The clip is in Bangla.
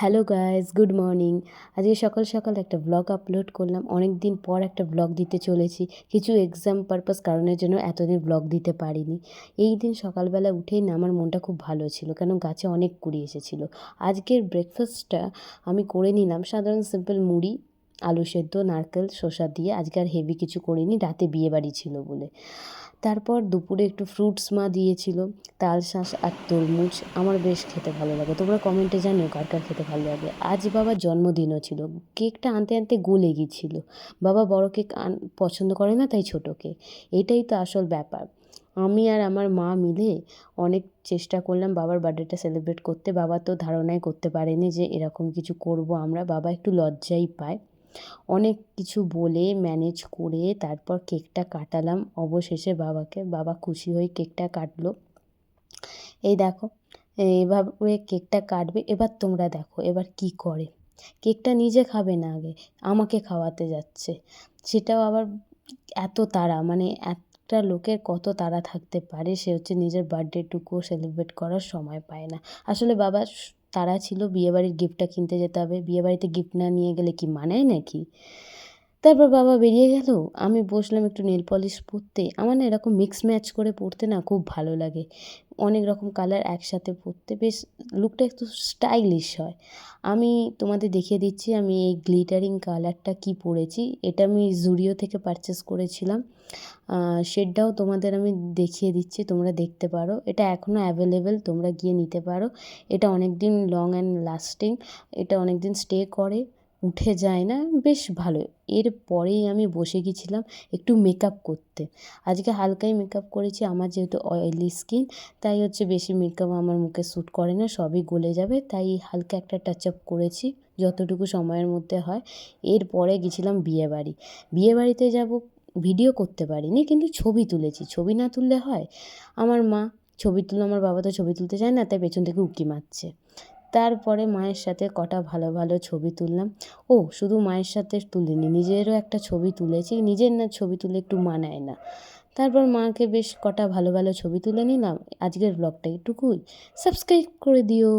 Hello guys, good morning. আজকে সকাল সকাল একটা ব্লগ আপলোড করলাম। অনেক দিন পর একটা ব্লগ দিতে চলেছি। কিছু এক্সাম পারপাস কারণের জন্য এতদিন ব্লগ দিতে পারিনি। এই দিন সকালবেলা উঠেই না আমার মনটা খুব ভালো ছিল, কেন গাছে অনেক কুড়ি এসেছিলো। আজকের ব্রেকফাস্টটা আমি করে নিলাম সাধারণ সিম্পল মুড়ি, আলু সেদ্ধ, নারকেল, শসা দিয়ে। আজকে আর হেভি কিছু করিনি, রাতে বিয়েবাড়ি ছিল বলে। তারপর দুপুরে একটু ফ্রুটস মা দিয়েছিল, তালশাঁস আর তরমুজ। আমার বেশ খেতে ভালো লাগে, তোমরা কমেন্টে জানিও কার কার খেতে ভালো লাগে। আজ বাবার জন্মদিনও ছিল। কেকটা আনতে আনতে গলে গিয়েছিল। বাবা বড় কেক পছন্দ করে না, তাই ছোটো কেক। এটাই তো আসল ব্যাপার। আমি আর আমার মা মিলে অনেক চেষ্টা করলাম বাবার বার্থডেটা সেলিব্রেট করতে। বাবা তো ধারণাই করতে পারেনি যে এরকম কিছু করব আমরা। বাবা একটু লজ্জাই পায়। অনেক কিছু বলে ম্যানেজ করে তারপর কেকটা কাটালাম অবশেষে বাবাকে। বাবা খুশি হয়ে কেকটা কাটলো। এই দেখো, এভাবে কেকটা কাটবে। এবার তোমরা দেখো এবার কি করে। কেকটা নিজে খাবে না, আগে আমাকে খাওয়াতে যাচ্ছে। সেটাও আবার এত তাড়া, মানে একটা লোকের কত তাড়া থাকতে পারে, সে হচ্ছে নিজের বার্থডেটুকুও সেলিব্রেট করার সময় পায় না। আসলে বাবার তাড়া ছিল বিয়েবাড়ির গিফটটা কিনতে যেতে হবে। বিয়েবাড়িতে গিফট না নিয়ে গেলে কি মানায় নাকি? তারপর বাবা বেরিয়ে গেল। আমি বসলাম একটু নেল পলিশ পরতে। আমার না এরকম মিক্স ম্যাচ করে পরতে না খুব ভালো লাগে। অনেক রকম কালার একসাথে পরতে বেশ লুকটা একটু স্টাইলিশ হয়। আমি তোমাদের দেখিয়ে দিচ্ছি আমি এই গ্লিটারিং কালারটা কি পরেছি। এটা আমি জুডিও থেকে পারচেস করেছিলাম। শেডটাও তোমাদের আমি দেখিয়ে দিচ্ছি, তোমরা দেখতে পারো। এটা এখনও অ্যাভেলেবেল, তোমরা গিয়ে নিতে পারো। এটা অনেক দিন লং অ্যান্ড লাস্টিং, এটা অনেক দিন স্টে করে, উঠে যায় না, বেশ ভালো। এরপরেই আমি বসে গেছিলাম একটু মেকআপ করতে। আজকে হালকাই মেকআপ করেছি, আমার যেহেতু অয়েলি স্কিন, তাই হচ্ছে বেশি মেকআপ আমার মুখে শ্যুট করে না, সবই গলে যাবে। তাই হালকা একটা টাচ আপ করেছি যতটুকু সময়ের মধ্যে হয়। এরপরে গেছিলাম বিয়েবাড়ি। বিয়েবাড়িতে যাব, ভিডিও করতে পারিনি, কিন্তু ছবি তুলেছি। ছবি না তুললে হয়? আমার মা ছবি তুললো, আমার বাবা তো ছবি তুলতে চায় না, তাই পেছন থেকে উঁকি মারছে। তারপরে মায়ের সাথে কটা ভালো ভালো ছবি তুললাম। ও শুধু মায়ের সাথে তুলিনি, নিজেরও একটা ছবি তুলেছি। নিজের না ছবি তুলে একটু মানায় না। তারপর মাকে বেশ কটা ভালো ভালো ছবি তুলে নিলাম। আজকের ব্লগটা এটুকুই। সাবস্ক্রাইব করে দিও।